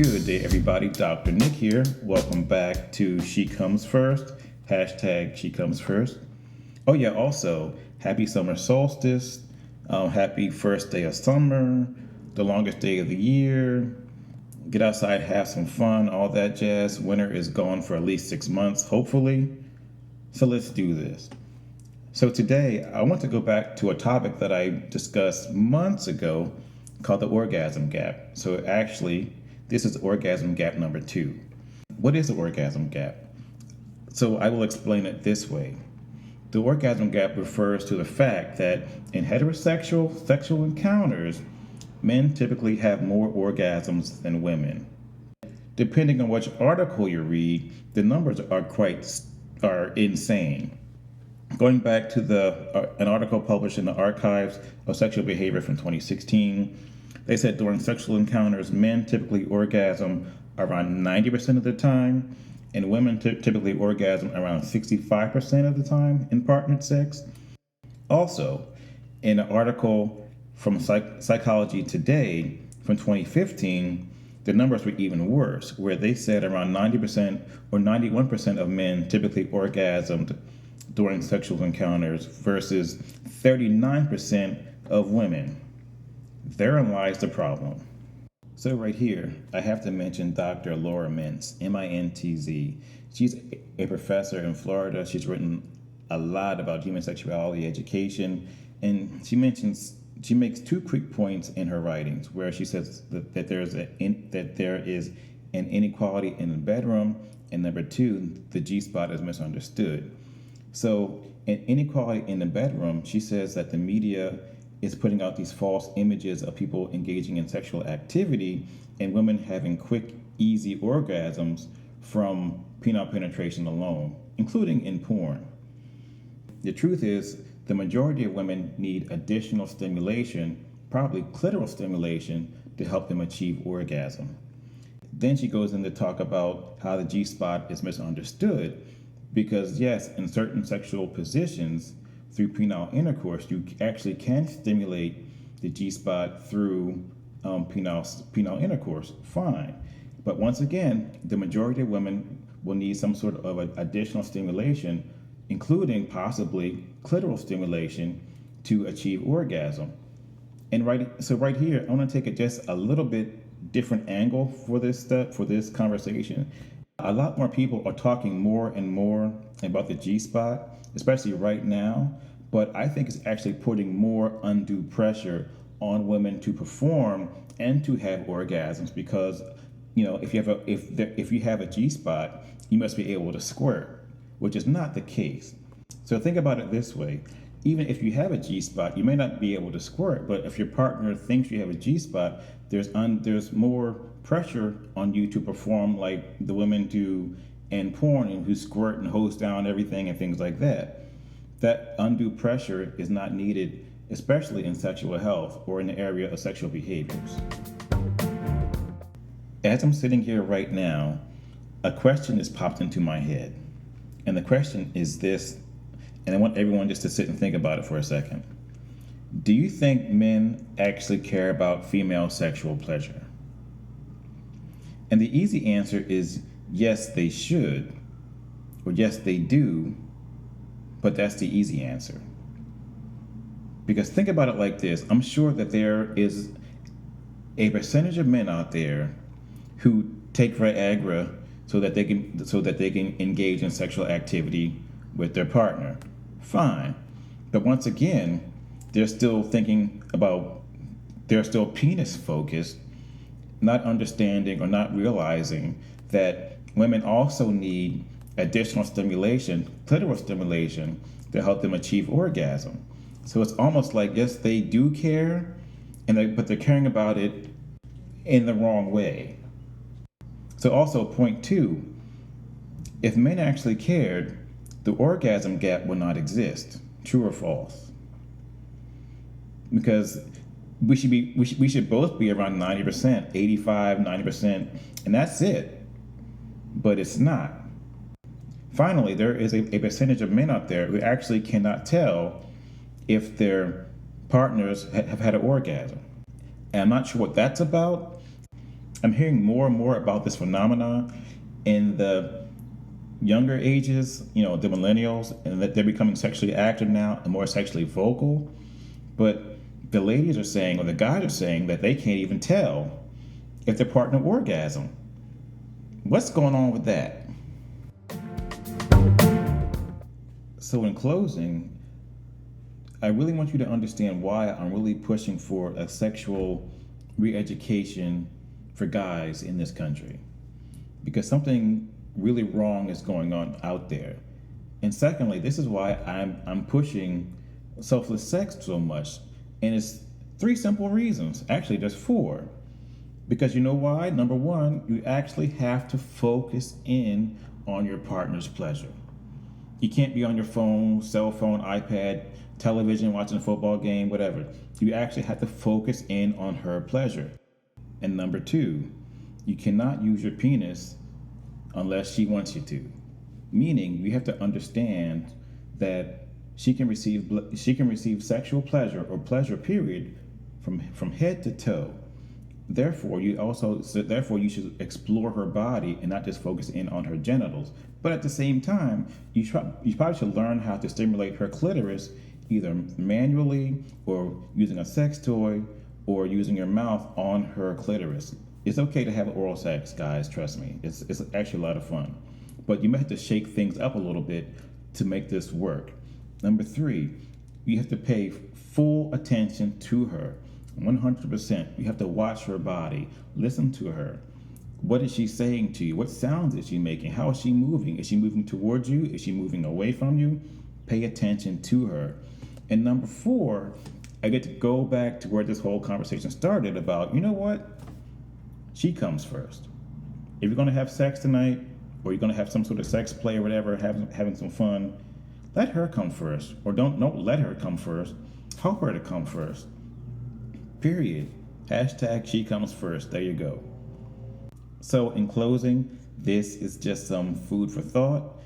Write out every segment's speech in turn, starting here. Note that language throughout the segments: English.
Good day, everybody. Dr. Nick here. Welcome back to She Comes First. Hashtag She Comes First. Oh yeah, also, happy summer solstice. Happy first day of summer. The longest day of the year. Get outside, have some fun, all that jazz. Winter is gone for at least 6 months, hopefully. So let's do this. So today, I want to go back to a topic that I discussed months ago called the orgasm gap. So actually, this is orgasm gap number 2. What is the orgasm gap? So I will explain it this way. The orgasm gap refers to the fact that in heterosexual sexual encounters, men typically have more orgasms than women. Depending on which article you read, the numbers are insane. Going back to an article published in the Archives of Sexual Behavior from 2016, they said during sexual encounters, men typically orgasm around 90% of the time, and women typically orgasm around 65% of the time in partnered sex. Also, in an article from Psychology Today from 2015, the numbers were even worse, where they said around 90% or 91% of men typically orgasmed during sexual encounters versus 39% of women. Therein lies the problem. So right here, I have to mention Dr. Laura Mintz, M-I-N-T-Z. She's a professor in Florida. She's written a lot about human sexuality education, and she makes 2 quick points in her writings where she says that there is an inequality in the bedroom, and number 2, the G-spot is misunderstood. So in inequality in the bedroom, she says that the media is putting out these false images of people engaging in sexual activity and women having quick, easy orgasms from penile penetration alone, including in porn. The truth is, the majority of women need additional stimulation, probably clitoral stimulation, to help them achieve orgasm. Then she goes in to talk about how the G-spot is misunderstood because, yes, in certain sexual positions, through penile intercourse, you actually can stimulate the G-spot through penile intercourse, fine. But once again, the majority of women will need some sort of additional stimulation, including possibly clitoral stimulation, to achieve orgasm. And right here, I want to take just a little bit different angle for this conversation. A lot more people are talking more and more about the G-spot, especially right now, but I think it's actually putting more undue pressure on women to perform and to have orgasms because, if you have a G-spot, you must be able to squirt, which is not the case. So think about it this way. Even if you have a G-spot, you may not be able to squirt, but if your partner thinks you have a G-spot, there's more pressure on you to perform like the women do in porn and who squirt and hose down everything and things like that. That undue pressure is not needed, especially in sexual health or in the area of sexual behaviors. As I'm sitting here right now, a question has popped into my head. And the question is this, and I want everyone just to sit and think about it for a second. Do you think men actually care about female sexual pleasure? And the easy answer is yes, they should, or yes, they do, but that's the easy answer. Because think about it like this. I'm sure that there is a percentage of men out there who take Viagra so that they can engage in sexual activity with their partner. Fine. But once again, they're still penis focused, not understanding or not realizing that women also need additional stimulation, clitoral stimulation, to help them achieve orgasm. So it's almost like, yes, they do care, but they're caring about it in the wrong way. So also point 2, if men actually cared, the orgasm gap would not exist. True or false? Because we should both be around 90%, 85, 90%, and that's it. But it's not. Finally, there is a percentage of men out there who actually cannot tell if their partners have had an orgasm. And I'm not sure what that's about. I'm hearing more and more about this phenomenon in the younger ages, the millennials, and that they're becoming sexually active now and more sexually vocal. But the ladies are saying, or the guys are saying, that they can't even tell if their partner orgasm. What's going on with that? So, in closing, I really want you to understand why I'm really pushing for a sexual re-education for guys in this country. Because something really wrong is going on out there. And secondly, this is why I'm pushing selfless sex so much. And it's 3 simple reasons. Actually, there's 4. Because you know why? Number 1, you actually have to focus in on your partner's pleasure. You can't be on your phone, cell phone, iPad, television, watching a football game, whatever. You actually have to focus in on her pleasure. And number 2, you cannot use your penis unless she wants you to. Meaning, you have to understand that she can receive sexual pleasure or pleasure period from head to toe. Therefore, you should explore her body and not just focus in on her genitals. But at the same time, you probably should learn how to stimulate her clitoris either manually or using a sex toy or using your mouth on her clitoris. It's okay to have oral sex, guys, trust me. It's actually a lot of fun. But you may have to shake things up a little bit to make this work. Number 3, you have to pay full attention to her. 100%. You have to watch her body, listen to her. What is she saying to you? What sounds is she making? How is she moving? Is she moving towards you? Is she moving away from you? Pay attention to her. And number 4, I get to go back to where this whole conversation started about, you know what? She comes first. If you're going to have sex tonight, or you're going to have some sort of sex play or whatever, having some fun, let her come first. Or don't let her come first. Help her to come first. Period. Hashtag she comes first. There you go. So in closing, this is just some food for thought.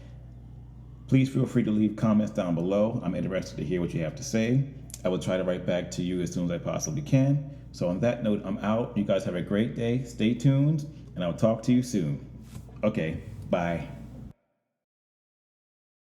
Please feel free to leave comments down below. I'm interested to hear what you have to say. I will try to write back to you as soon as I possibly can. So on that note, I'm out. You guys have a great day. Stay tuned, and I'll talk to you soon. Okay, bye.